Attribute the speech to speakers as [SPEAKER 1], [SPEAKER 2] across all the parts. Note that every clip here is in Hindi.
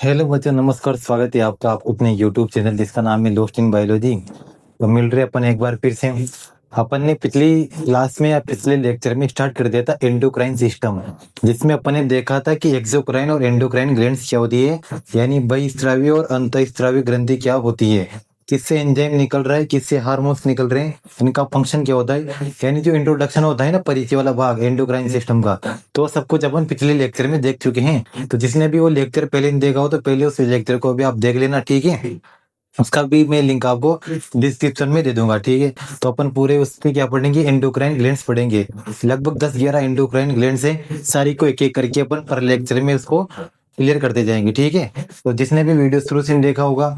[SPEAKER 1] हेलो बच्चों, नमस्कार। स्वागत है आपका अपने यूट्यूब चैनल जिसका नाम है लोस्ट इन बायोलॉजी। तो मिल रहे अपन एक बार फिर से। अपन ने पिछली क्लास में या पिछले लेक्चर में स्टार्ट कर दिया था एंडोक्राइन सिस्टम, जिसमें अपन ने देखा था कि एक्सोक्राइन और एंडोक्राइन ग्लैंड्स क्या होती है, यानी बहिस्रावी और अंतःस्रावी ग्रंथि क्या होती है, किससे एंजाइम निकल रहा है, किससे हार्मोन्स निकल रहे हैं, इनका फंक्शन क्या होता है। यानी जो इंट्रोडक्शन होता है ना, परिचय वाला भाग एंडोक्राइन सिस्टम का, तो सब कुछ अपन पिछले लेक्चर में देख चुके हैं। तो जिसने भी वो लेक्चर पहले नहीं देखा हो तो पहले उस लेक्चर को भी आप देख लेना, ठीक है। उसका भी मैं लिंक आपको डिस्क्रिप्शन में दे दूंगा, ठीक है। तो अपन पूरे उस पे क्या पढ़ेंगे, एंडोक्राइन ग्लैंड्स पढ़ेंगे। लगभग 10-11 एंडोक्राइन ग्लैंड्स है, सारी को एक एक करके अपन पर लेक्चर में उसको क्लियर करते जाएंगे, ठीक है। तो जिसने भी वीडियो शुरू से देखा होगा,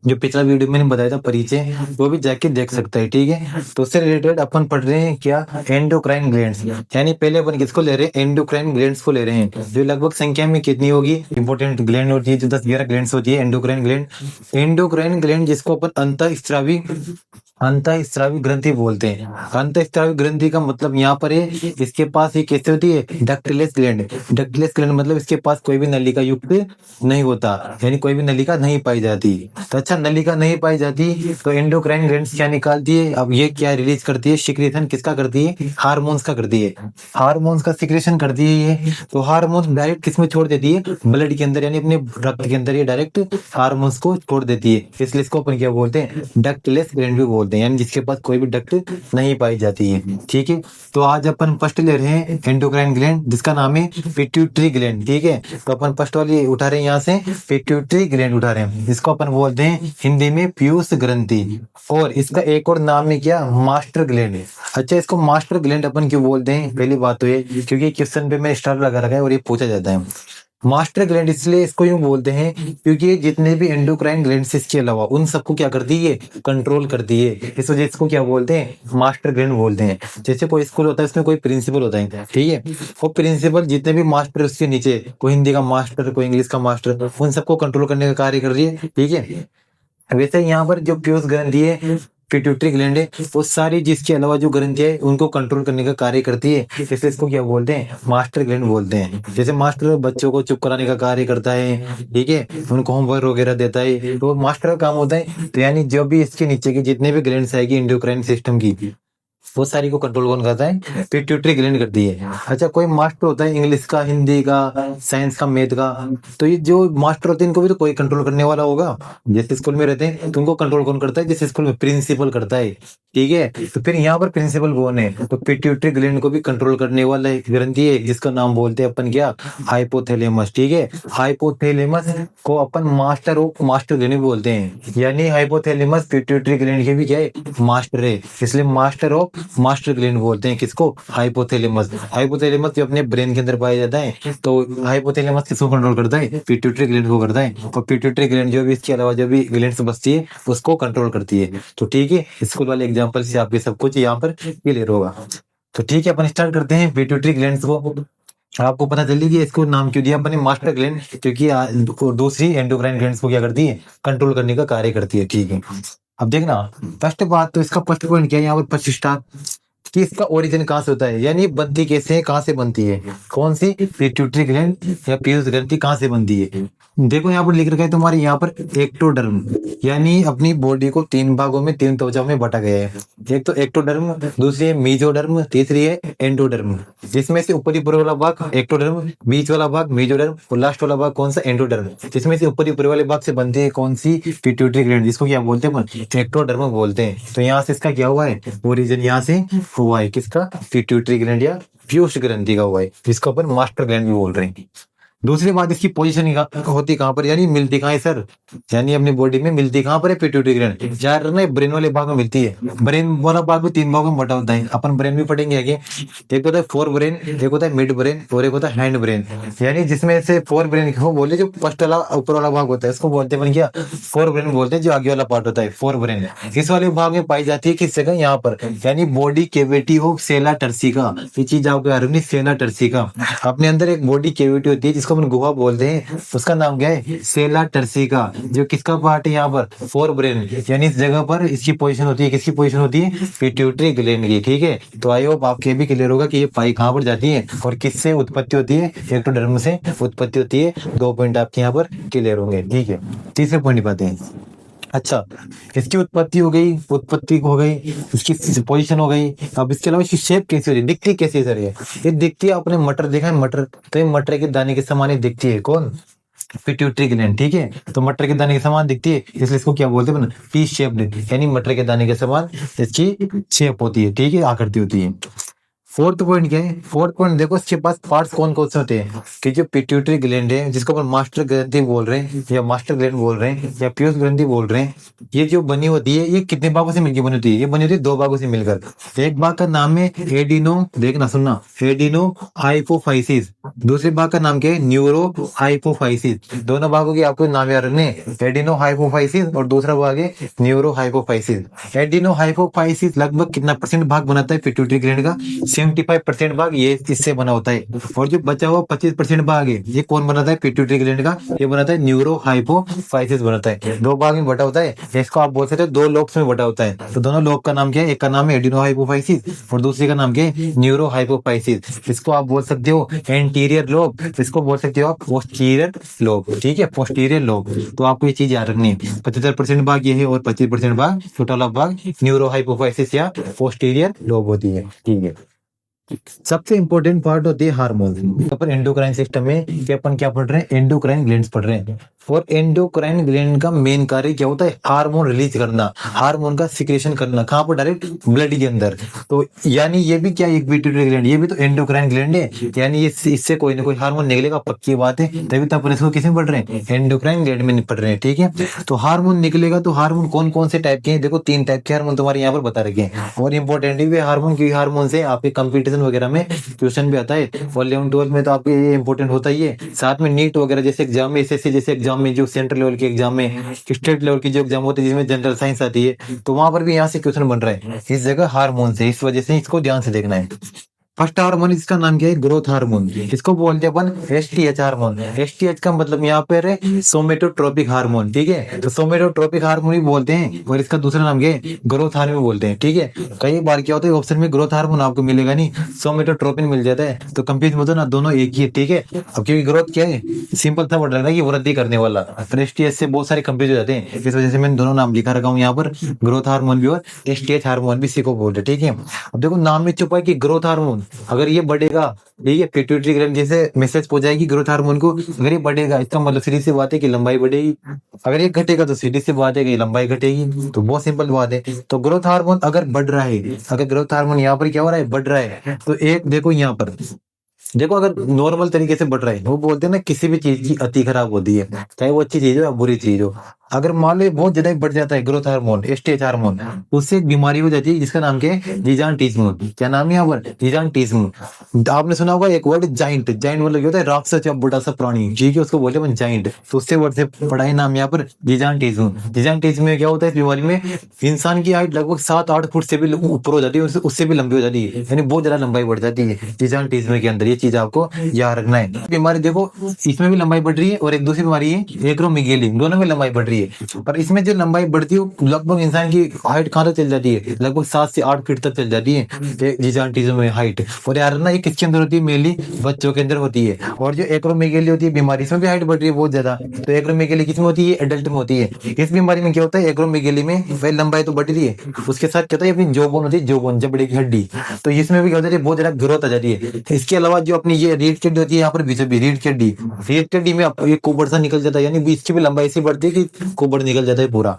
[SPEAKER 1] जो पिछला वीडियो मैंने बताया था परिचय, वो भी जाके देख सकता है, ठीक है। तो उससे रिलेटेड अपन पढ़ रहे हैं क्या, एंडोक्राइन ग्लैंड्स। यानी पहले अपन किसको ले रहे हैं, एंडोक्राइन ग्लैंड्स को ले रहे हैं, जो लगभग संख्या में कितनी होगी, इंपॉर्टेंट ग्लैंड होती है जो 10-11 ग्लैंड्स होती है एंडोक्राइन ग्लैंड। एंडोक्राइन ग्लैंड जिसको अपन अंतःस्रावी ग्रंथि बोलते हैं। अंतःस्रावी ग्रंथि का मतलब यहाँ पर है, इसके पास ये कैसे होती है, डक्टिलेस ग्लैंड। डक्टिलेस ग्लैंड मतलब इसके पास कोई भी नलिका युक्त नहीं होता, यानी कोई भी नलिका नहीं पाई जाती। तो अच्छा, नलिका नहीं पाई जाती तो एंडोक्राइन ग्लैंड्स क्या निकालती है, अब ये क्या रिलीज करती है, सिक्रेशन किसका करती है, हार्मोन्स का करती है। हार्मोन्स का सिक्रेशन करती है ये। तो हार्मोन्स डायरेक्ट किसमें छोड़ देती है, ब्लड के अंदर, यानी अपने रक्त के अंदर ये डायरेक्ट हार्मोन्स को छोड़ देती है। इसलिए इसको अपन क्या बोलते हैं, डक्टलेस ग्लैंड भी बोलते हैं, यानी जिसके पास कोई भी डक्ट नहीं पाई जाती है, ठीक है। तो आज अपन फर्स्ट ले रहे हैं एंडोक्राइन ग्लैंड, जिसका नाम है पिट्यूटरी ग्लैंड, ठीक है। तो अपन फर्स्ट वाली उठा रहे हैं, यहाँ से पिट्यूटरी ग्लैंड उठा रहे हैं, इसको अपन बोलते हैं हिंदी में पीयूष ग्रंथि। और इसका एक और नाम है क्या, मास्टर ग्लैंड है। अच्छा, इसको मास्टर ग्लैंड अपन क्यों बोलते हैं, पहली बात तो ये क्योंकि क्वेश्चन पे मैं स्टार लगा रखा है और ये पूछा जाता है। मास्टर ग्लैंड इसलिए इसको यूं बोलते हैं क्योंकि जितने भी एंडोक्राइन ग्लैंड्स इसके अलावा उन सबको क्या करती है, कंट्रोल करती है। इस वजह इसको क्या बोलते हैं, मास्टर ग्लैंड बोलते हैं। जैसे कोई स्कूल होता है, उसमें कोई प्रिंसिपल होता है, ठीक है। वो प्रिंसिपल जितने भी मास्टर उसके नीचे, कोई हिंदी का मास्टर, कोई इंग्लिश का मास्टर, उन सबको कंट्रोल करने का कार्य कर रही है, ठीक है। वैसे यहाँ पर जो पीयूष ग्रंथि है, पिट्यूटरी ग्लैंड है, वो सारी जिसके अलावा जो ग्रंथि है उनको कंट्रोल करने का कार्य करती है। इसलिए इसको क्या बोलते हैं, मास्टर ग्लैंड बोलते हैं। जैसे मास्टर बच्चों को चुप कराने का कार्य करता है, ठीक है, उनको होमवर्क वगैरह देता है, तो मास्टर का काम होता है। तो यानी जो भी इसके नीचे की जितने भी ग्लैंड्स आएगी एंडोक्राइन सिस्टम की, वो सारी को कंट्रोल कौन करता है, पिट्यूटरी ग्लैंड करती है। अच्छा, कोई मास्टर होता है इंग्लिश का, हिंदी का, साइंस का, मैथ का, तो ये जो मास्टर होते हैं इनको भी तो कोई कंट्रोल करने वाला होगा। जैसे स्कूल में रहते हैं तो उनको कंट्रोल कौन करता है, जैसे स्कूल में प्रिंसिपल करता है, ठीक है। तो फिर यहाँ पर प्रिंसिपल कौन है, तो पिट्यूटरी ग्लैंड को भी कंट्रोल करने वाला एक ग्रंथि है जिसका नाम बोलते हैं अपन क्या, हाइपोथैलेमस, ठीक है। हाइपोथैलेमस को अपन मास्टर ऑफ मास्टर ग्लैंड बोलते हैं, यानी हाइपोथैलेमस पिट्यूटरी ग्लैंड के भी क्या है, मास्टर है। इसलिए मास्टर ऑफ मास्टर ग्लैंड बोलते हैं किसको, हाइपोथैलेमस। हाइपोथैलेमस जो अपने ब्रेन के अंदर पाया जाता है, तो हाइपोथैलेमस किसको कंट्रोल करता है, पिट्यूटरी ग्लैंड को करता है। और पिट्यूटरी ग्लैंड जो भी इसके अलावा जो भी ग्लैंड्स बचती है उसको कंट्रोल करती है। तो ठीक है, स्कूल वाले एग्जांपल से आपके सब कुछ यहाँ पर क्लियर होगा। तो ठीक है, अपन स्टार्ट करते हैं पिट्यूटरी ग्लैंड्स को। आपको पता चली कि इसको नाम क्यों दिया अपने, मास्टर ग्लैंड, क्योंकि दूसरी एंडोक्राइन ग्लैंड्स को क्या करती है, कंट्रोल करने का कार्य करती है, ठीक है। अब देखना, फर्स्ट बात तो इसका फर्स्ट पॉइंट क्या है यहाँ पर, फर्स्ट स्टार, कि इसका ओरिजिन कहाँ से होता है, यानी बनती कैसे है, कहाँ से बनती है, कौन सी पिट्यूटरी ग्लैंड या पीयूष ग्रंथि कहाँ से बनती है। देखो यहाँ पर लिख रखा है तुम्हारे, यहाँ पर एक्टोडर्म, यानी अपनी बॉडी को 3 भागों में, 3 त्वचा में बांटा गया है। एक तो एक्टोडर्म, दूसरी है मीजोडर्म, तीसरी है एंडोडर्म। जिसमें से ऊपरी ऊपर वाला भाग एक्टोडर्म, बीच वाला भाग मीजोडर्म और लास्ट वाला भाग कौन सा, एंडोडर्म। जिसमें से ऊपरी ऊपर वाले भाग से बनती है कौन सी, पिट्यूटरी ग्लैंड, जिसको क्या बोलते हैं, एक्टोडर्म बोलते हैं। तो यहाँ से इसका क्या हुआ है, ओरिजिन यहाँ से हुआ है, किसका, पिट्यूटरी ग्लैंड या पीयूष ग्रंथि का हुआ है, जिसको अपन मास्टर ग्लैंड भी बोल रहे हैं। दूसरी बात, इसकी पोजीशन होती कहाँ पर, यानी मिलती कहाँ है सर, यानी अपनी बॉडी में मिलती कहाँ पर है पिट्यूटरी ग्लैंड, ज्यादा ना ब्रेन वाले भाग में मिलती है। ब्रेन वाला भाग भी 3 भागों में बटा होता है, अपन ब्रेन भी पढ़ेंगे आगे। एक होता है फोर ब्रेन, एक होता है मिड ब्रेन और एक होता है हैंड ब्रेन। यानी जिसमें से फोर ब्रेन को बोले, जो फर्स्ट वाला ऊपर वाला भाग होता है उसको बोलते हैं क्या, फोर ब्रेन बोलते हैं, जो आगे वाला पार्ट होता है फोर ब्रेन। इस वाले भाग में पाई जाती है किस जगह, यहाँ पर, यानी body cavity of sella turcica. ये चीज आपको सेला टर्सिका, अपने अंदर एक बॉडी केविटी होती है जिसको जिसको अपन गुहा बोलते हैं, उसका नाम क्या है? सेला टर्सिका। जो किसका पार्ट है यहाँ पर? फोर ब्रेन, यानी इस जगह पर इसकी पोजीशन होती है। किसकी पोजीशन होती है? पिट्यूटरी ग्लैंड की। ठीक है, तो आई होप आपके भी क्लियर होगा कि ये पाई कहाँ पर जाती है और किससे उत्पत्ति होती है? एक्टोडर्म से उत्पत्ति होती है। 2 पॉइंट आपके यहाँ पर क्लियर होंगे। ठीक है, तीसरे पॉइंट पाते हैं। अच्छा, इसकी उत्पत्ति हो गई, उत्पत्ति हो गई, इसकी पोजीशन हो गई। अब इसके अलावा इसकी शेप कैसी हो रही है, दिखती कैसी है सर? ये दिखती है, आपने मटर देखा है? मटर, तो ये मटर के दाने के समान ही दिखती है। कौन? Pituitary gland. ठीक है, तो मटर के दाने के समान दिखती है, इसलिए इसको क्या बोलते हैं? पी शेप्ड, यानी मटर के दाने के समान इसकी शेप होती है। ठीक है, आकृति होती है। फोर्थ पॉइंट क्या है? फोर्थ पॉइंट देखो, इसके पास पार्ट्स कौन कौन से होते हैं? कि जो पिट्यूटरी ग्लैंड है, जिसको अपन मास्टर ग्रंथि बोल रहे हैं या मास्टर ग्लैंड बोल रहे हैं या पीयूष ग्रंथि बोल रहे हैं, ये जो बनी होती है, ये कितने भागों से मिलकर बनी होती है? ये बनी होती है 2 भागों से मिलकर। एक भाग का नाम है एडिनो, देखना सुनना, एडिनो हाइपोफाइसिस। दूसरे भाग का नाम क्या है? Neuro hypophysis. दोनों भागों के आपको नाम याद रखने, एडिनो हाइपोफाइसिस और दूसरा भाग है न्यूरो हाइपोफाइसिस। एडिनो हाइपोफाइसिस लगभग कितना परसेंट भाग बनाता है पिट्यूटरी ग्लैंड का? 75% भाग ये इससे बना होता है। और जो बचा हुआ 25% भाग है, ये कौन बनाता है? पिट्यूटरी ग्लैंड का। ये बनाता है न्यूरो हाइपोफाइसिस बनाता है। 2 भाग में बटा होता है, इसको आप बोल सकते हो 2 लोब्स में बटा होता है। तो दोनों लोब का नाम क्या है? एक का नाम है एडिनो हाइपोफाइसिस और दूसरे का नाम क्या है? Neuro hypophysis. इसको आप बोल सकते हो एंटीरियर लोब, इसको बोल सकते हो आप पोस्टीरियर लोब। ठीक है, पोस्टीरियर लोब। तो आपको ये चीज याद रखनी है, 75% भाग ये है और 25% भाग टोटल भाग न्यूरो हाइपोफाइसिस या पोस्टीरियर लोब होती है। ठीक है, सबसे इंपॉर्टेंट पार्ट होती है हार्मोन। अपन एंडोक्राइन सिस्टम में कि अपन क्या पढ़ रहे हैं? एंडोक्राइन ग्लैंड्स पढ़ रहे हैं। और एंडोक्राइन ग्लैंड का मेन कार्य क्या होता है? हार्मोन रिलीज करना, हार्मोन का सिक्रेशन करना। कहाँ पर? डायरेक्ट ब्लड के अंदर। तो यानी ये भी क्या, एक पिट्यूटरी ग्लैंड, ये भी तो एंडोक्राइन ग्लैंड है, यानी ये इससे कोई ना कोई हार्मोन निकलेगा, पक्की बात है। तभी तो अपन इसको किस में पढ़ रहे हैं? एंडोक्राइन ग्लैंड में पढ़ रहे हैं। ठीक है, तो हार्मोन निकलेगा, तो हार्मोन कौन कौन से टाइप के हैं? देखो 3 टाइप के हार्मोन तुम्हारे यहाँ पर बता रखे हैं। और इंपॉर्टेंट भी हार्मोन, क्योंकि हार्मोन से आपके कंपटीशन वगैरह में क्वेश्चन भी आता है। और 11-12 में तो आपके ये इंपॉर्टेंट होता ही है। साथ में नीट वगैरह जैसे एग्जाम में, एसएससी जैसे एग्जाम में, जो सेंट्रल लेवल के एग्जाम में, स्टेट लेवल की जो एग्जाम होती है जिसमें जनरल साइंस आती है, तो वहां पर भी यहाँ से क्वेश्चन बन रहा है इस जगह हार्मोन से। इस वजह से इसको ध्यान से देखना है। फर्स्ट हार्मोन, इसका नाम क्या है? Growth hormone. इसको बोलते हैं अपन एसटीएच हार्मोन। एसटीएच का मतलब यहाँ पर है सोमेटोट्रोपिक हार्मोन। ठीक है, तो सोमेटोट्रोपिक हार्मोन भी बोलते हैं और इसका दूसरा नाम क्या है? ग्रोथ हार्मोन बोलते हैं। ठीक है, कई बार क्या होता है ऑप्शन में ग्रोथ हार्मोन आपको मिलेगा नहीं, सोमेटोट्रोपिन मिल जाता है, तो कंफ्यूज मत होना, दोनों एक ही है। ठीक है, अब क्योंकि ग्रोथ क्या है? सिंपल था वर्ड लगना कि वृद्धि करने वाला। एसटीएच से बहुत सारे कंफ्यूज हो जाते हैं, इस वजह से मैंने दोनों नाम लिखा रखा हूँ यहाँ पर, ग्रोथ हार्मोन भी और एसटीएच हार्मोन भी, इसी को बोलते हैं। ठीक है, अब देखो नाम में छुपा है कि ग्रोथ हार्मोन, अगर ये बढ़ेगा, ठीक है, पिट्यूटरी ग्लैंड जैसे मैसेज पहुंच जाएगी ग्रोथ हार्मोन को, अगर ये बढ़ेगा इसका मतलब सीधी सी बात है कि लंबाई बढ़ेगी, अगर ये घटेगा तो सीधी सी बात है कि लंबाई घटेगी। तो बहुत सिंपल बात है। तो ग्रोथ हार्मोन अगर बढ़ रहा है, अगर ग्रोथ हार्मोन यहाँ पर क्या हो रहा है? बढ़ रहा है, तो एक देखो यहाँ पर देखो, अगर नॉर्मल तरीके से बढ़ रहा है, वो बोलते हैं ना किसी भी चीज की अति खराब होती है, चाहे वो अच्छी चीज हो या बुरी चीज हो। अगर मान लो बहुत ज्यादा बढ़ जाता है ग्रोथ हार्मोन, एसटीएच हार्मोन, उससे एक बीमारी हो जाती है जिसका नाम क्या है? जीजांटिज्म। क्या नाम है यहाँ पर? जीजांटिज्म। आपने सुना होगा एक वर्ड जाइंट। जाइंट मतलब क्या होता है? राक्षस या बड़ा सा प्राणी, ठीक है, उसको बोलते हैं जाइंट। तो उससे वर्ड से पढ़ाई नाम यहाँ पर जीजांटिज्म। जीजांटिज्म में क्या होता है? इस बीमारी में इंसान की हाइट लगभग 7-8 फुट से भी ऊपर हो जाती है, उससे भी लंबी हो जाती है, यानी बहुत ज्यादा लंबाई बढ़ जाती है जीजांटिज्म के अंदर। ये चीज आपको याद रखना है। बीमारी देखो, इसमें भी लंबाई बढ़ रही है और एक दूसरी बीमारी है एक्रोमेगाली, दोनों में लंबाई बढ़ रही है। पर इसमें जो लंबाई बढ़ती है लगभग इंसान की हाइट कहाँ तक चल जाती है? लगभग 7 से 8 फीट तक चल जाती है जीजांटिज्म में हाइट। और यार ना, ये किसके अंदर होती है? मेनली बच्चों के अंदर होती है। और जो एक्रोमेगाली होती है बीमारी, इसमें भी हाइट बढ़ रही है बहुत ज्यादा। तो एक्रोमेगाली किसमें होती है? एडल्ट में होती है। इस बीमारी में क्या होता है? एक्रोमेगाली में वही लंबाई तो बढ़ रही है, उसके साथ क्या होता है? अपनी जोबोन होती है, जोबोन, जबड़े की हड्डी। तो इसमें भी क्या होता है? बहुत ज्यादा ग्रोथ आ जाती है। इसके अलावा जो अपनी ये रीढ़ की हड्डी होती है यहाँ पर, बीच में रीढ़ की हड्डी, रीढ़ की हड्डी में ये कुबड़ सा निकल जाता है, यानी इसकी भी लंबाई ऐसी बढ़ती है कि कुबड़ निकल जाता है पूरा।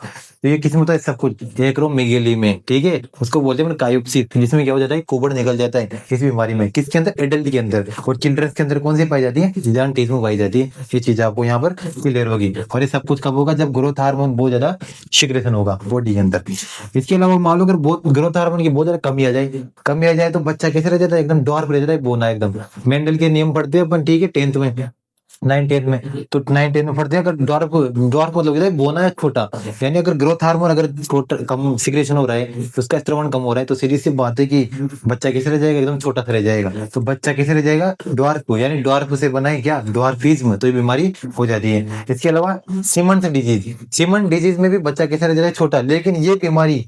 [SPEAKER 1] तो ये किसमें होता है? सब कुछ एक्रोमेगाली में। ठीक है, उसको बोलते हैं कायोप्सी, जिसमें क्या हो जाता है? कुबड़ निकल जाता है इस बीमारी में। किसके अंदर? एडल्ट के अंदर। और चिल्ड्रन के अंदर कौन सी पाई जाती है? जीजांटिज्म पाई जाती है। ये चीज आपको यहाँ पर क्लियर होगी। और ये सब कुछ कब होगा? जब ग्रोथ हार्मोन बहुत ज्यादा सिक्रेशन होगा बॉडी के अंदर। इसके अलावा मान लो अगर बहुत ग्रोथ हार्मोन की बहुत ज्यादा कमी आ जाए तो बच्चा कैसे रह जाता है? एकदम डॉर्फ रह जाता है, बोना एकदम। मेंडल के नियम पढ़ते हैं अपन, ठीक है, 10th में। 9th में, तो 9th में पढ़ते हैं। अगर ड्वार्फ ड्वार्फ मतलब होता है बोना या छोटा, यानी अगर ग्रोथ हार्मोन अगर कम सिक्रेशन हो रहा है तो उसका स्त्रवण कम हो रहा है, तो सीधी सी बात है कि बच्चा कैसे रह जाएगा, एकदम छोटा सा रह जाएगा। तो बच्चा कैसे रह जाएगा, ड्वार्फ, यानी ड्वार्फ से बना है क्या, ड्वार्फिज्म, तो ये बीमारी हो जाती है। इसके अलावा सिमंड्स डिजीज, सिमंड डिजीज में भी बच्चा कैसे रह जाएगा, छोटा। लेकिन ये बीमारी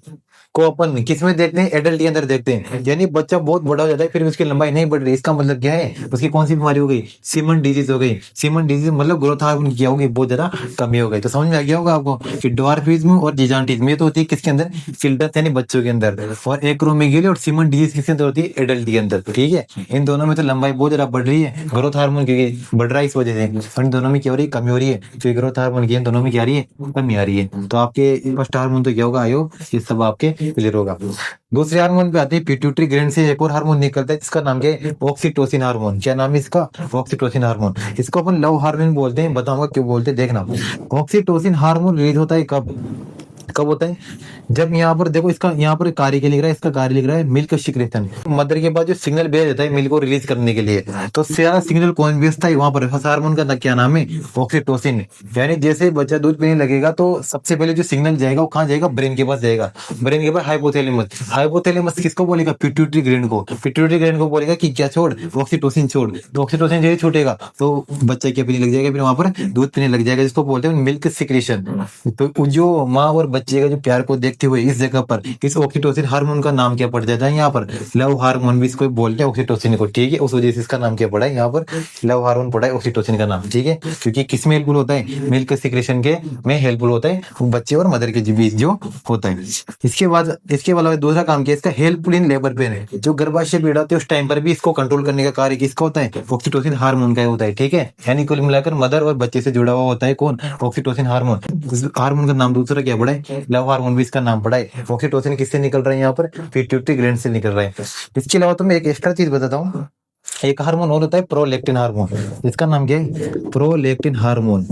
[SPEAKER 1] को अपन किसमें देखते हैं, एडल्ट के अंदर देखते हैं, यानी बच्चा बहुत बड़ा हो जाता है फिर उसकी लंबाई नहीं बढ़ रही, इसका मतलब क्या है, उसकी कौन सी बीमारी हो गई, सिमन डिजीज हो गई। सिमन डिजीज मतलब ग्रोथ हार्मोन क्या होगी, बहुत ज्यादा कमी हो गई। तो समझ में आ गया होगा आपको कि ड्वार्फिज्म और जिजांटिज्म ये तो होती है किसके अंदर, चिल्ड्रन यानी बच्चों के अंदर, और एक्रोमेगेली और सिमन डिजीज किसके अंदर होती है, एडल्ट के अंदर। ठीक है, इन दोनों में तो लंबाई बहुत ज्यादा बढ़ रही है, ग्रोथ हार्मोन क्योंकि बढ़ रहा है इस वजह से, इन दोनों में क्या हो रही है, कमी हो रही है। तो ग्रोथ हार्मोन की इन दोनों में क्या आ रही है, कमी आ रही है। तो आपके फर्स्ट हार्मोन तो क्या होगा, आयो ये सब आपके क्लियर होगा। दूसरे हार्मोन पे आते हैं, पिट्यूटरी ग्लैंड से एक और हार्मोन निकलता है जिसका नाम क्या है, ऑक्सीटोसिन हार्मोन। क्या नाम है इसका, ऑक्सीटोसिन हार्मोन। इसको अपन लव हार्मोन बोलते हैं, बताऊंगा क्यों बोलते हैं, देखना। ऑक्सीटोसिन हार्मोन रिलीज होता है कब, कब होता है, जब यहाँ पर देखो, इसका यहाँ पर कार्य क्या लिख रहा है, इसका कार्य लिख रहा है मिल्क सिक्रेशन। मदर के बाद जो सिग्नल भेज देता है मिल्क को रिलीज करने के लिए, तो सारा सिग्नल कौन भेजता है, वहां पर हार्मोन का क्या नाम है, ऑक्सीटोसिन। यानी जैसे बच्चा दूध पीने लगेगा तो सबसे पहले जो सिग्नल जाएगा वो कहाँ जाएगा, ब्रेन के पास जाएगा। ब्रेन के पास हाइपोथैलेमस, हाइपोथैलेमस किसको बोलेगा, पिट्यूटरी ग्लैंड को। पिट्यूटरी ग्लैंड को बोलेगा कि क्या छोड़, ऑक्सीटोसिन छोड़। तो ऑक्सीटोसिन जैसे छूटेगा तो बच्चा क्या पीने लग जाएगा, फिर वहां पर दूध पीने लग जाएगा, जिसको बोलते हैं मिल्क सिक्रेशन। तो जो माँ और बच्चे का जो प्यार को देखते हुए इस जगह पर इस ऑक्सीटोसिन हार्मोन का नाम क्या पड़ जाता है, यहाँ पर लव हार्मोन भी इसको बोलते हैं ऑक्सीटोसिन को। ठीक है, उस वजह से इसका नाम क्या पड़ा है, यहाँ पर लव हार्मोन पड़ा है ऑक्सीटोसिन का नाम। ठीक है, क्योंकि किस में हेल्पफुल होता है, मिल्क सिक्रेशन के में हेल्पफुल होता है, बच्चे और मदर के बीच जो होता है। इसके अलावा दूसरा काम किया इसका, हेल्पफुल इन लेबर पेन है। जो गर्भाशय पीड़ा होती है उस टाइम पर भी इसको कंट्रोल करने का कार्य किसका होता है, ऑक्सीटोसिन हार्मोन का होता है। ठीक है, यानी कुल मिलाकर मदर और बच्चे से जुड़ा हुआ होता है कौन, ऑक्सीटोसिन हार्मोन। हार्मोन का नाम दूसरा क्या पड़ा है, लव हार्मोन भी इसका नाम पड़ा है। ऑक्सीटोसिन किससे निकल रहा है, यहाँ पर पिट्यूटरी ग्लैंड से निकल रहा है। इसके अलावा तो मैं एक एक्स्ट्रा चीज बताता हूँ, एक हार्मोन और होता है प्रोलैक्टिन हार्मोन। इसका नाम क्या है, प्रोलैक्टिन हार्मोन।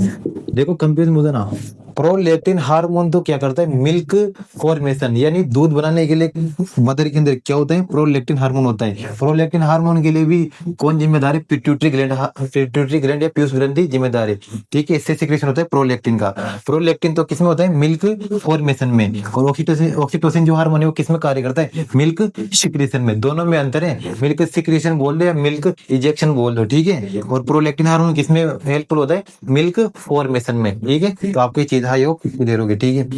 [SPEAKER 1] देखो कंफ्यूज मुझे ना, प्रोलैक्टिन हार्मोन तो क्या करता है, मिल्क फॉर्मेशन, यानी दूध बनाने के लिए मदर के अंदर क्या होता है, प्रोलैक्टिन हार्मोन होता है। प्रोलैक्टिन हार्मोन के लिए भी कौन जिम्मेदार है, पिट्यूटरी ग्लैंड, पिट्यूटरी ग्लैंड या पीयूष ग्रंथि जिम्मेदार है। ठीक है, इससे सिक्रेशन होता है प्रोलैक्टिन का। प्रोलैक्टिन तो किसमें होता है, मिल्क फॉर्मेशन में, और ऑक्सीटोसिन जो हार्मोन है वो किसमें कार्य करता है, मिल्क सिक्रेशन में। दोनों में अंतर है, मिल्क सिक्रेशन बोल दो या मिल्क इजेक्शन बोल दो। ठीक है, और प्रोलैक्टिन हार्मोन किसमें हेल्पफुल होता है, मिल्क फॉर्मेशन में। ठीक है, तो आपको ये चीज योग क्लियर होगी। ठीक है,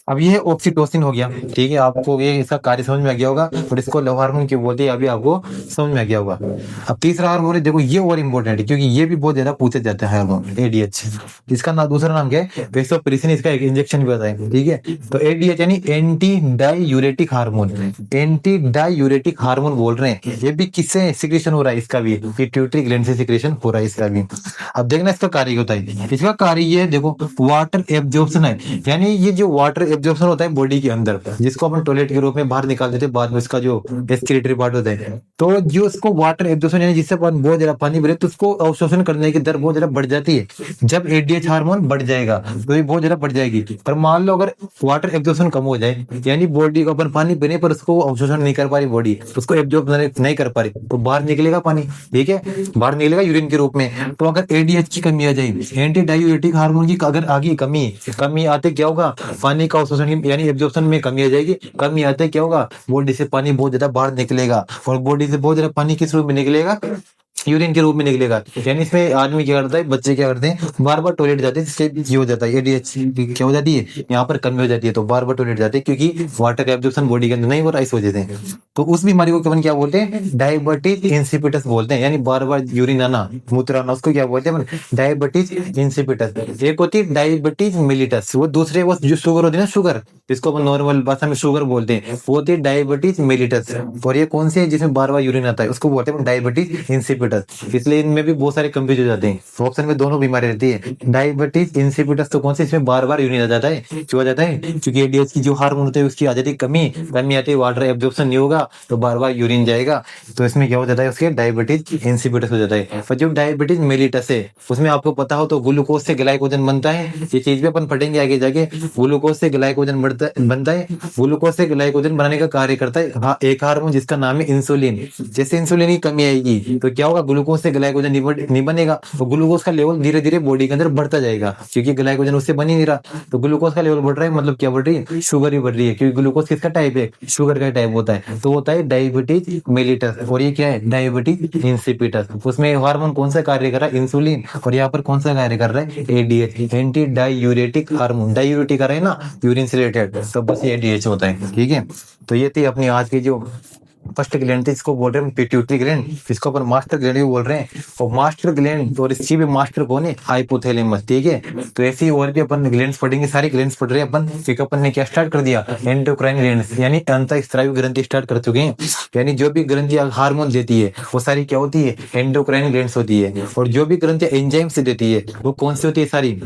[SPEAKER 1] अब ये ऑक्सीटोसिन हो गया। ठीक है, आपको ये इसका कार्य समझ में आ गया होगा, और इसको लव हार्मोन क्यों बोलते हैं अभी आपको समझ में आ गया होगा। अब तीसरा हार्मोन है, देखो ये और इंपॉर्टेंट है क्योंकि ये भी बहुत ज्यादा पूछा जाता है हार्मोन, एडीएच। इसका नाम दूसरा नाम क्या है, वेसोप्रेसिन, इसका एक इंजेक्शन भी बताएंगे। ठीक है, तो एडीएच यानी anti diuretic hormone, anti diuretic hormone बोल रहे हैं। ये भी किससे सिक्रेशन हो रहा है, इसका भी पिट्यूटरी ग्लैंड से सिक्रेशन हो रहा है इसका भी। अब देखना इसका कार्य होता है, इसका कार्य ये देखो वाटर एब्जॉर्प्शन है, यानी ये जो वाटर एब्जॉर्प्शन होता है बॉडी के अंदर, जिसको अपन टॉयलेट के रूप में बाहर निकाल देते हैं बाद में, इसका जो एक्सक्रीटरी पार्ट होता है, तो जो इसको वाटर एब्जॉर्प्शन यानी जिससे अपन बहुत ज्यादा पानी भरे तो उसको अवशोषण करने की दर बहुत ज्यादा बढ़ जाती है। जब एडीएच हार्मोन बढ़ जाएगा तो ये बहुत ज्यादा बढ़ जाएगी। पर मान लो अगर वाटर एब्जॉर्प्शन कम हो जाए, यानी बॉडी को अपन पानी पीने पर उसको अवशोषण नहीं कर पा रही बॉडी, उसको एब्जॉर्ब नहीं कर पा रही, तो बाहर निकलेगा पानी। ठीक है, बाहर निकलेगा यूरिन के रूप में। तो अगर एडीएच की कमी आ जाए, एंटी डायूरेटिक हार्मोन की अगर आगे कमी आते क्या होगा, पानी का अवशोषण यानी एब्जॉर्प्शन में कमी आ जाएगी। कमी आते क्या होगा, बॉडी से पानी बहुत ज्यादा बाहर निकलेगा, और बॉडी से बहुत ज्यादा पानी किस रूप में निकलेगा, यूरिन के रूप में निकलेगा। यानी इसमें आदमी क्या करता है, बच्चे क्या करते हैं, बार बार टॉयलेट जाते हैं, जिससे ये हो जाता है एडीएच क्या हो जाती है, यहाँ पर कमी हो जाती है, तो बार बार टॉयलेट जाते हैं क्योंकि वाटर का एब्जॉर्प्शन बॉडी के अंदर नहीं हो रहा इस वजह से। तो उस बीमारी को अपन क्या बोलते हैं, डायबिटीज इंसिपिटस बोलते हैं, यानी बार बार यूरिन आना, मूत्र आना, उसको क्या बोलते हैं, डायबिटीज इंसिपिटस। एक होती है डायबिटीज मिलिटस, वो दूसरे वो जो शुगर होती है ना, शुगर जिसको अपन नॉर्मल भाषा में शुगर बोलते हैं, वो होती है डायबिटीज मिलिटस। और ये कौन सी है, जिसमें बार बार यूरिन आता है, उसको बोलते हैं डायबिटीज इंसिपिटस। इसलिए इनमें भी बहुत सारे कंफ्यूज हो जाते हैं। ऑप्शन में दोनों बीमारी रहती है, डायबिटीज इंसिपिटस तो कौन सी, इसमें बार बार यूरिन आ जाता है। क्यों आ जाता है, क्योंकि एडीएच की जो हार्मोन होते हैं उसकी आ जाती है कमी आती है, वाटर एब्जॉर्प्शन नहीं होगा तो बार बार यूरिन जाएगा, तो इसमें क्या हो जाता है, उसके डायबिटीज इंसिपिटस हो जाता है। पर जो डायबिटीज मेलिटस है उसमें आपको पता हो तो ग्लूकोज से ग्लाइकोजन बनता है, ये चीज भी अपन पढ़ेंगे आगे जाके। ग्लूकोज से ग्लाइकोजन बनता है, ग्लूकोज से ग्लाइकोजन बनाने का कार्य करता है एक हार्मोन जिसका नाम है इंसुलिन। जैसे इंसुलिन की कमी आएगी तो क्या होगा, ग्लूकोज से ग्लाइकोजन नहीं बनेगा, तो ग्लूकोज का लेवल धीरे धीरे बॉडी के अंदर बढ़ता जाएगा, क्योंकि ग्लाइकोजन उससे बन ही नहीं रहा। तो ग्लूकोज का लेवल बढ़ रहा है, मतलब क्या बढ़ रही है, शुगर ही बढ़ रही है, क्योंकि ग्लूकोज किसका टाइप है, शुगर का टाइप होता है। तो होता है डायबिटीज मेलिटस, और ये क्या है, डायबिटीज इंसिपिटस। उसमें हार्मोन कौन सा कार्य कर रहा है, इंसुलिन, और यहाँ पर कौन सा कार्य कर रहा है, ADH, anti diuretic hormone. Diuretic आ रहा है ना, यूरिन से रिलेटेड, तो बस ये एडीएच होता है। ठीक है, तो ये थी अपनी आज की जो फर्स्ट ग्लैंड थी, इसको बोल रहे हैं पिट्यूटरी ग्लैंड, इसको अपन मास्टर ग्लैंड भी बोल रहे हैं। और मास्टर ग्लैंड, और इसकी भी मास्टर कौन है, हाइपोथैलेमस। ठीक है, तो ऐसी और भी अपन ग्लैंड्स पढ़ेंगे, सारी ग्लैंड्स पढ़ रहे हैं अपन। फिर अपन ने क्या स्टार्ट कर दिया, एंडोक्राइन ग्लैंड्स, यानी अंतःस्रावी ग्रंथि स्टार्ट कर चुके हैं। यानी जो भी ग्रंथि हार्मोन देती है वो सारी क्या होती है, एंडोक्राइन ग्लैंड्स होती है। और जो भी ग्रंथि एंजाइम्स देती है वो कौन सी होती है, सारी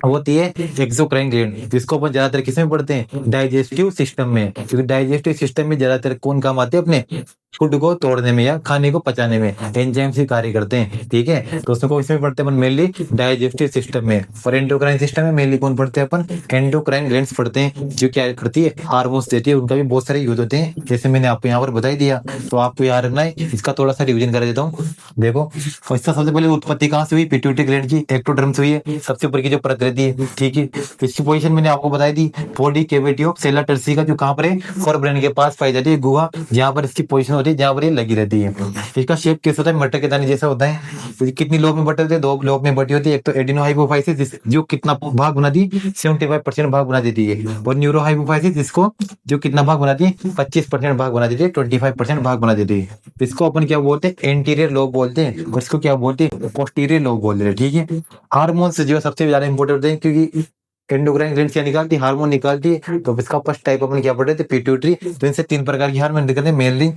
[SPEAKER 1] होती है एक्सोक्राइन ग्लैंड, जिसको अपन ज्यादातर किसमें पढ़ते हैं, डाइजेस्टिव सिस्टम में, क्योंकि डाइजेस्टिव सिस्टम में ज्यादातर कौन काम आते हैं, अपने फूड को तोड़ने में या खाने को पचाने में एंजाइम से कार्य करते हैं। ठीक है, तो उसको इसमें पढ़ते हैं अपन मेनली डाइजेस्टिव सिस्टम में। और एंडोक्राइन सिस्टम में मेनली कौन पढ़ते हैं अपन, एंडोक्राइन ग्लैंड्स पढ़ते हैं, जो क्या करती है, हार्मोन्स देती है। उनका भी बहुत सारे यूज होते हैं, जैसे मैंने आपको यहाँ पर बता दिया। तो आपको याद रखना है, इसका थोड़ा सा रिविजन कर देता हूँ। देखो, इसका सबसे पहले उत्पत्ति कहाँ से हुई, पिट्यूटरी ग्लैंड की, एक्टोडर्म से हुई है, सबसे ऊपर की जो प्रकृति है। ठीक है, इसकी पोजीशन मैंने आपको बताई दी, body cavity of sella turcica का, जो कहाँ पर है, फोर ब्रेन के पास पाई जाती है गुहा, जहाँ पर इसकी पोजीशन होती है, जहाँ पर ये लगी रहती है। इसका शेप कैसा होता है, मटर के दाने जैसा होता है। तो कितनी लोब में बटे होते हैं, दो लोब में बटी होती है। एक तो एडिनोहाइपोफाइसिस, जो कितना भाग बनाती है, 75% भाग बना देती है। और न्यूरोहाइपोफाइसिस, जिसको जो कितना भाग बनाती है, 25% भाग बना देती है, 25% भाग बना देती है। इसको अपन क्या बोलते हैं, एंटीरियर लोब बोलते हैं, और इसको क्या बोलते हैं, पोस्टीरियर लोब बोलते हैं। ठीक है, हार्मोन्स जो सबसे ज्यादा इंपॉर्टेंट होते हैं, क्योंकि एंडोक्राइन ग्लैंड क्या निकालती है, हार्मोन निकालती है। तो इसका फर्स्ट टाइप अपन क्या पढ़े थे, पिट्यूटरी। तो इनसे 3 प्रकार के हार्मोन निकलते हैं, मेनली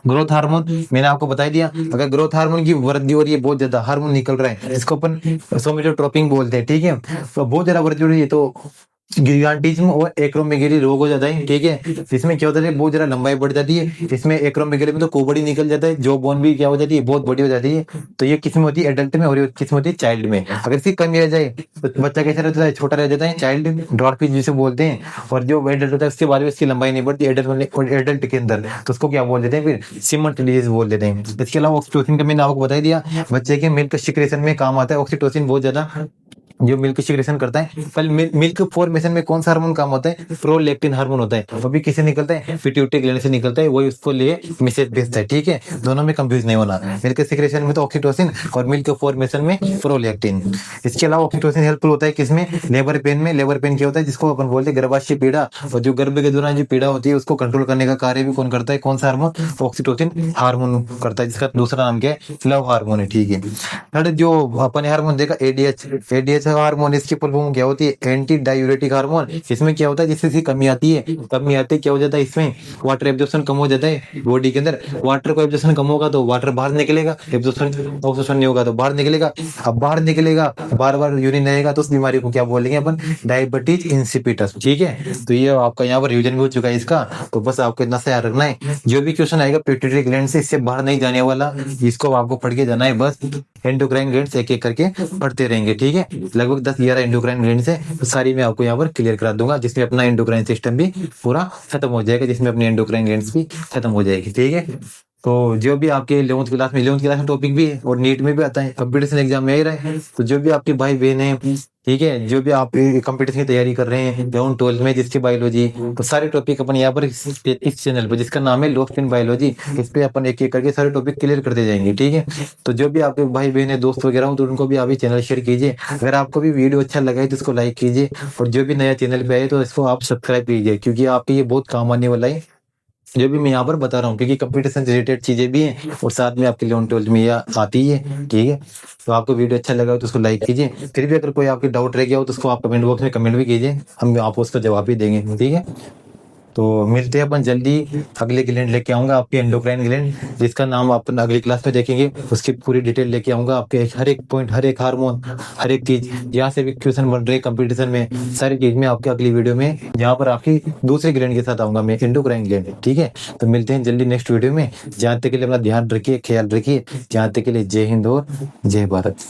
[SPEAKER 1] ग्रोथ हार्मोन, मैंने आपको बता दिया। अगर ग्रोथ हार्मोन की वृद्धि हो रही है, बहुत ज्यादा हार्मोन निकल रहा है, इसको अपन सोमेटोट्रोपिक बोलते हैं। ठीक है, तो बहुत ज्यादा वृद्धि हो रही है तो गिगांटिज्म और एक्रोमेगेली रोग हो जाता है। ठीक है, इसमें क्या होता है, बहुत ज्यादा लंबाई बढ़ जाती है। इसमें एक्रोमेगेली में तो कोबड़ी निकल जाता है, जो बोन भी क्या हो जाती है, बहुत बड़ी हो जाती है। तो ये किसमें होती है, एडल्ट में, और ये किसमें होती है, चाइल्ड में। अगर इसकी कमी रह जाए तो बच्चा कैसा रहता है, छोटा रह जाता है, चाइल्ड ड्वार्फिज जिसे बोलते हैं। और जो एडल्ट होता है उसके बाद में इसकी लंबाई नहीं बढ़ती एडल्ट के अंदर, तो उसको क्या बोल देते हैं, फिर सिमंट डिजीज बोल देते हैं। इसके अलावा ऑक्सीटोसिन का मैंने आपको बता दिया, बच्चे के मिल्क सिक्रेशन में काम आता है ऑक्सीटोसिन, बहुत ज्यादा जो मिल्क सिक्रेशन करता है। पहले मिल्क फॉर्मेशन में कौन सा हार्मोन काम होता है, प्रोलैक्टिन हार्मोन होता है। वो भी किसे निकलता है, पिट्यूटरी ग्लैंड से निकलता है, वही उसको लिए मैसेज भेजता है। ठीक है, दोनों में कंफ्यूज नहीं होना, मिल्क सिक्रेशन में तो ऑक्सीटोसिन और मिल्क फॉर्मेशन में प्रोलैक्टिन। इसके अलावा ऑक्सीटोसिन हेल्पफुल होता है किसमें, लेबर पेन में। लेबर पेन क्या होता है, जिसको अपन बोलते हैं गर्भाशय पीड़ा, और जो गर्भ के दौरान जो पीड़ा होती है उसको कंट्रोल करने का कार्य भी कौन करता है, कौन सा हार्मोन, ऑक्सीटोसिन हार्मोन करता है, जिसका दूसरा नाम क्या है, लव हार्मोन है। ठीक है, थर्ड जो अपन हार्मोन देखा, एडीएच। एडीएच हार्मोन, इसकी फुल फॉर्म क्या होती है, एंटी डायूरेटिक हार्मोन। इसमें क्या होता है, जिससे कमी आती है, क्या हो जाता है, इसमें वाटर एब्जॉर्प्शन कम हो जाता है बॉडी के अंदर। वाटर को एब्जॉर्प्शन कम होगा तो वाटर बाहर निकलेगा, एब्जॉर्प्शन नहीं होगा तो बाहर निकलेगा। अब बाहर निकलेगा, बार बार यूरिन आएगा, तो उस बीमारी को क्या बोलेंगे अपन, डायबिटीज इंसिपिटस। ठीक है, तो ये आपका यहाँ पर रिविजन भी हो चुका है इसका। तो बस आपको इतना सा याद रखना है, जो भी क्वेश्चन आएगा पिट्यूटरी ग्लैंड से, इससे बाहर नहीं जाने वाला, इसको आपको पढ़ के जाना है। बस एंडोक्राइन ग्लैंड्स एक एक करके पढ़ते रहेंगे। ठीक है, लगभग 10-11 एंडोक्राइन ग्लैंड्स है, तो सारी मैं आपको यहाँ पर क्लियर करा दूंगा, जिसमें अपना एंडोक्राइन सिस्टम भी पूरा खत्म हो जाएगा, जिसमें अपनी एंडोक्राइन ग्लैंड्स भी खत्म हो जाएगी। ठीक है, तो जो भी आपके 11th क्लास में टॉपिक भी है, और नीट में भी आता है, कंपटीशन एग्जाम में आ ही रहा है। तो जो भी आपके भाई बहन है, ठीक है, जो भी आप कंपटीशन की तैयारी कर रहे हैं 11th 12th में, जिसकी बायोलॉजी, तो सारे टॉपिक अपन यहाँ पर इस चैनल पर, जिसका नाम है लॉस्ट इन बायोलॉजी, इस पे अपन एक एक करके सारे टॉपिक क्लियर करते जाएंगे। ठीक है, तो जो भी आपके भाई बहन है, दोस्त वगैरह हो, तो उनको भी आप ये चैनल शेयर कीजिए। अगर आपको भी वीडियो अच्छा लगा है तो इसको लाइक कीजिए, और जो भी नया चैनल पे आए तो इसको आप सब्सक्राइब कीजिए, क्योंकि आपके ये बहुत काम आने वाला है जो भी मैं यहाँ पर बता रहा हूँ, क्योंकि कंपटीशन से रिलेटेड चीजें भी हैं, और साथ में आपके 11th 12th में यह आती है। ठीक है, तो आपको वीडियो अच्छा लगा तो उसको लाइक कीजिए। फिर भी अगर कोई आपकी डाउट रह गया हो तो उसको आप कमेंट बॉक्स में कमेंट भी कीजिए, हम आपको उसका जवाब भी देंगे। ठीक है, तो मिलते हैं अपन जल्दी। अगले ग्लैंड लेके आऊंगा आपके एंडोक्राइन ग्लैंड, जिसका नाम अपन अगली क्लास में देखेंगे, उसकी पूरी डिटेल लेके आऊंगा आपके, हर एक पॉइंट, हर एक हार्मोन, हर एक चीज, यहाँ से भी क्वेश्चन बन रहे कंपटीशन में, सारी चीज में आपके अगली वीडियो में, जहाँ पर आपकी दूसरे ग्लैंड के साथ आऊंगा मैं, एंडोक्राइन ग्लैंड। ठीक है, तो मिलते हैं जल्दी नेक्स्ट वीडियो में। जहाँ तक के लिए अपना ध्यान रखिए, ख्याल रखिए। जहाँ तक के लिए जय हिंद और जय भारत।